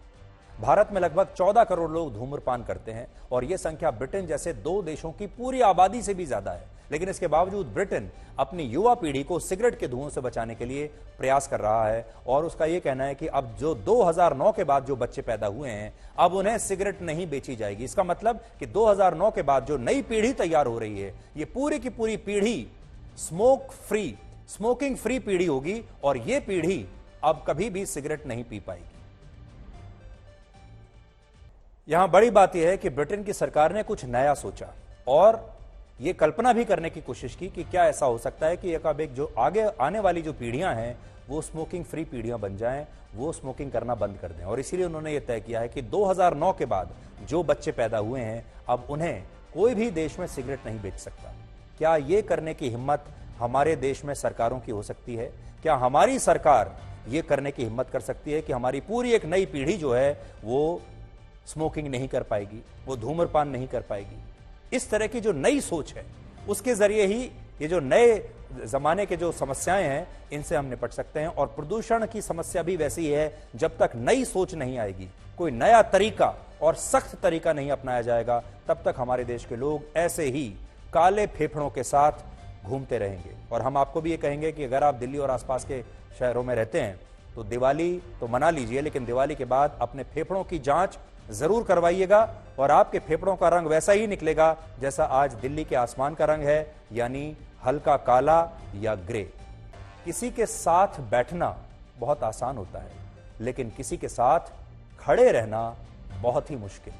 भारत में लगभग 14 करोड़ लोग धूम्रपान करते हैं और यह संख्या ब्रिटेन जैसे 2 देशों की पूरी आबादी से भी ज्यादा है। लेकिन इसके बावजूद ब्रिटेन अपनी युवा पीढ़ी को सिगरेट के धुओं से बचाने के लिए प्रयास कर रहा है और उसका यह कहना है कि अब जो 2009 के बाद जो बच्चे पैदा हुए हैं, अब उन्हें सिगरेट नहीं बेची जाएगी। इसका मतलब कि 2009 के बाद जो नई पीढ़ी तैयार हो रही है, ये पूरी की पूरी पीढ़ी स्मोकिंग फ्री पीढ़ी होगी और यह पीढ़ी अब कभी भी सिगरेट नहीं पी पाएगी। यहां बड़ी बात यह है कि ब्रिटेन की सरकार ने कुछ नया सोचा और यह कल्पना भी करने की कोशिश की कि क्या ऐसा हो सकता है कि एक जो आगे आने वाली जो पीढ़ियां हैं वो स्मोकिंग फ्री पीढ़ियां बन जाएं, वो स्मोकिंग करना बंद कर दें। और इसीलिए उन्होंने यह तय किया है कि 2009 के बाद जो बच्चे पैदा हुए हैं, अब उन्हें कोई भी देश में सिगरेट नहीं बेच सकता। क्या यह करने की हिम्मत हमारे देश में सरकारों की हो सकती है? क्या हमारी सरकार यह करने की हिम्मत कर सकती है कि हमारी पूरी एक नई पीढ़ी जो है वो स्मोकिंग नहीं कर पाएगी, वो धूम्रपान नहीं कर पाएगी? इस तरह की जो नई सोच है उसके जरिए ही ये जो नए जमाने के जो समस्याएं हैं इनसे हम निपट सकते हैं। और प्रदूषण की समस्या भी वैसी है, जब तक नई सोच नहीं आएगी, कोई नया तरीका और सख्त तरीका नहीं अपनाया जाएगा, तब तक हमारे देश के लोग ऐसे ही काले फेफड़ों के साथ घूमते रहेंगे। और हम आपको भी ये कहेंगे कि अगर आप दिल्ली और आसपास के शहरों में रहते हैं तो दिवाली तो मना लीजिए, लेकिन दिवाली के बाद अपने फेफड़ों की जांच जरूर करवाइएगा और आपके फेफड़ों का रंग वैसा ही निकलेगा जैसा आज दिल्ली के आसमान का रंग है, यानी हल्का काला या ग्रे। किसी के साथ बैठना बहुत आसान होता है, लेकिन किसी के साथ खड़े रहना बहुत ही मुश्किल।